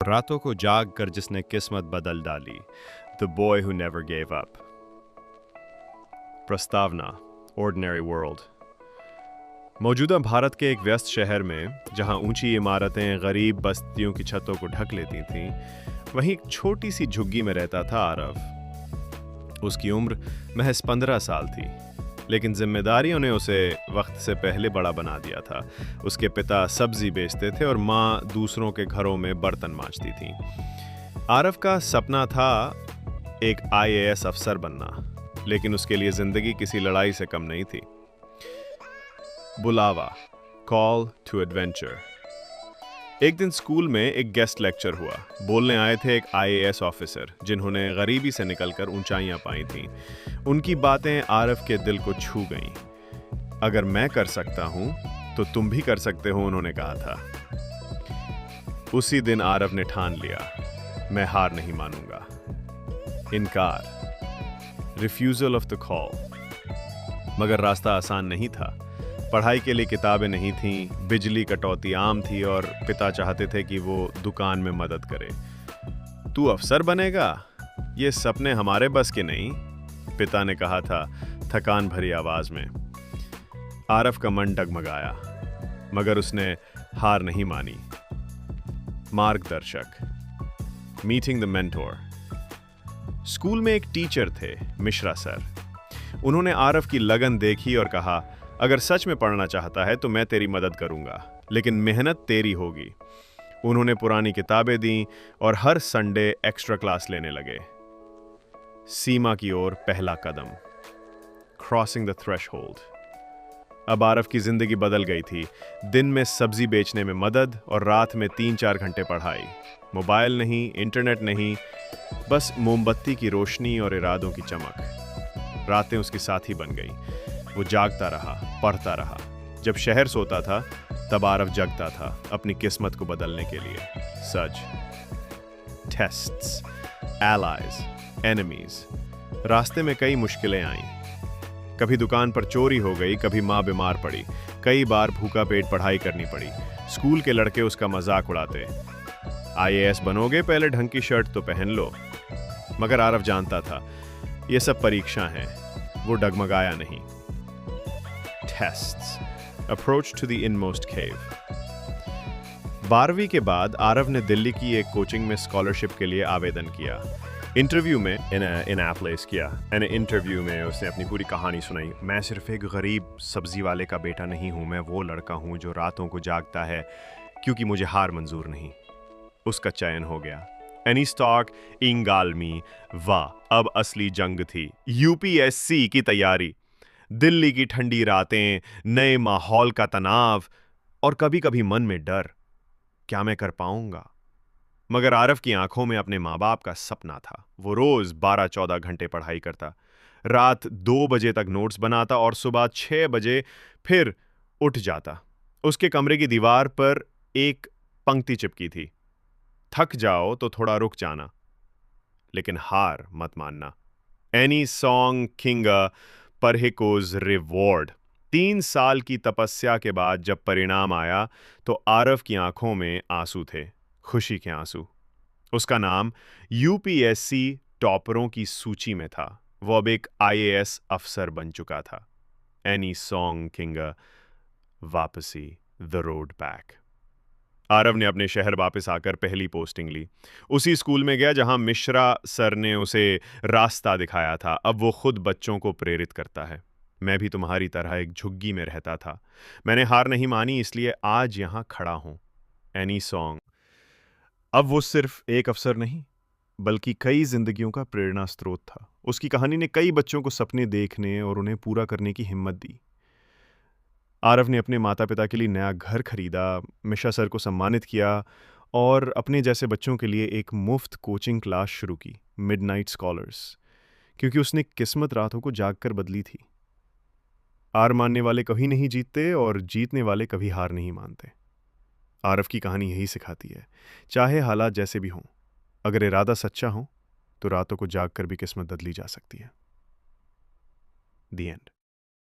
रातों को जाग कर जिसने किस्मत बदल डाली, the boy who never gave up. प्रस्तावना, ऑर्डिनरी वर्ल्ड। मौजूदा भारत के एक व्यस्त शहर में, जहां ऊंची इमारतें गरीब बस्तियों की छतों को ढक लेती थीं, वहीं एक छोटी सी झुग्गी में रहता था आरव। उसकी उम्र महज 15 साल थी, लेकिन जिम्मेदारियों ने उसे वक्त से पहले बड़ा बना दिया था। उसके पिता सब्जी बेचते थे और माँ दूसरों के घरों में बर्तन मांजती थी। आरव का सपना था एक आईएएस अफसर बनना, लेकिन उसके लिए जिंदगी किसी लड़ाई से कम नहीं थी। बुलावा, कॉल टू एडवेंचर। एक दिन स्कूल में एक गेस्ट लेक्चर हुआ। बोलने आए थे एक आईएएस ऑफिसर, जिन्होंने गरीबी से निकलकर ऊंचाइयां पाई थीं। उनकी बातें आरव के दिल को छू गईं। अगर मैं कर सकता हूं तो तुम भी कर सकते हो, उन्होंने कहा था। उसी दिन आरव ने ठान लिया, मैं हार नहीं मानूंगा। इनकार, रिफ्यूजल ऑफ द कॉल। मगर रास्ता आसान नहीं था। पढ़ाई के लिए किताबें नहीं थीं, बिजली कटौती आम थी और पिता चाहते थे कि वो दुकान में मदद करे। तू अफसर बनेगा? ये सपने हमारे बस के नहीं, पिता ने कहा था थकान भरी आवाज में। आरव का मन डगमगाया, मगर उसने हार नहीं मानी। मार्गदर्शक, मीटिंग द मेंटोर। स्कूल में एक टीचर थे, मिश्रा सर। उन्होंने आरव की लगन देखी और कहा, अगर सच में पढ़ना चाहता है तो मैं तेरी मदद करूंगा, लेकिन मेहनत तेरी होगी। उन्होंने पुरानी किताबें दी और हर संडे एक्स्ट्रा क्लास लेने लगे। सीमा की ओर पहला कदम, क्रॉसिंग द थ्रेशहोल्ड। अब आरव की जिंदगी बदल गई थी। दिन में सब्जी बेचने में मदद और रात में 3-4 घंटे पढ़ाई। मोबाइल नहीं, इंटरनेट नहीं, बस मोमबत्ती की रोशनी और इरादों की चमक। रातें उसकी साथी बन गई। वो जागता रहा, पढ़ता रहा। जब शहर सोता था, तब आरव जगता था अपनी किस्मत को बदलने के लिए। सच, टेस्ट्स, एलाइज, एनिमीज। रास्ते में कई मुश्किलें आईं। कभी दुकान पर चोरी हो गई, कभी माँ बीमार पड़ी, कई बार भूखा पेट पढ़ाई करनी पड़ी। स्कूल के लड़के उसका मजाक उड़ाते, आईएएस बनोगे, पहले ढंग की शर्ट तो पहन लो। मगर आरव जानता था ये सब परीक्षा हैं। वो डगमगाया नहीं। Tests, approach to the inmost cave. 12वीं के बाद आरव ने दिल्ली की एक कोचिंग में स्कॉलरशिप के लिए आवेदन किया। इंटरव्यू में इनएप्लेस किया। इंटरव्यू में उसने अपनी पूरी कहानी सुनाई। मैं सिर्फ एक गरीब सब्जी वाले का बेटा नहीं हूँ, मैं वो लड़का हूँ जो रातों को जागता है क्योंकि मुझे हार मंजूर नहीं। उसका चयन हो गया। एनीस्टॉक इंगालमी। वाह, अब असली जंग थी। यूपीएससी की तैयारी। दिल्ली की ठंडी रातें, नए माहौल का तनाव और कभी कभी मन में डर, क्या मैं कर पाऊंगा? मगर आरव की आंखों में अपने माँ बाप का सपना था। वो रोज 12-14 घंटे पढ़ाई करता, रात 2 बजे तक नोट्स बनाता और सुबह 6 बजे फिर उठ जाता। उसके कमरे की दीवार पर एक पंक्ति चिपकी थी, थक जाओ तो थोड़ा रुक जाना, लेकिन हार मत मानना। एनी सॉन्ग किंगा परहिकोज रिवॉर्ड। 3 साल की तपस्या के बाद जब परिणाम आया तो आरव की आंखों में आंसू थे, खुशी के आंसू। उसका नाम यूपीएससी टॉपरों की सूची में था। वो अब एक आईएएस अफसर बन चुका था। एनी सॉन्ग किंगा, वापसी, द रोड बैक। आरव ने अपने शहर वापस आकर पहली पोस्टिंग ली। उसी स्कूल में गया जहां मिश्रा सर ने उसे रास्ता दिखाया था। अब वो खुद बच्चों को प्रेरित करता है। मैं भी तुम्हारी तरह एक झुग्गी में रहता था। मैंने हार नहीं मानी, इसलिए आज यहां खड़ा हूं। Any song. अब वो सिर्फ एक अफसर नहीं, बल्कि कई जिंदगियों का प्रेरणा स्रोत था। उसकी कहानी ने कई बच्चों को सपने देखने और उन्हें पूरा करने की हिम्मत दी। आरव ने अपने माता पिता के लिए नया घर खरीदा, मिश्रा सर को सम्मानित किया और अपने जैसे बच्चों के लिए एक मुफ्त कोचिंग क्लास शुरू की, मिडनाइट स्कॉलर्स, क्योंकि उसने किस्मत रातों को जागकर बदली थी। हार मानने वाले कभी नहीं जीतते और जीतने वाले कभी हार नहीं मानते। आरव की कहानी यही सिखाती है, चाहे हालात जैसे भी हों, अगर इरादा सच्चा हो तो रातों को जागकर भी किस्मत बदली जा सकती है। दी एंड।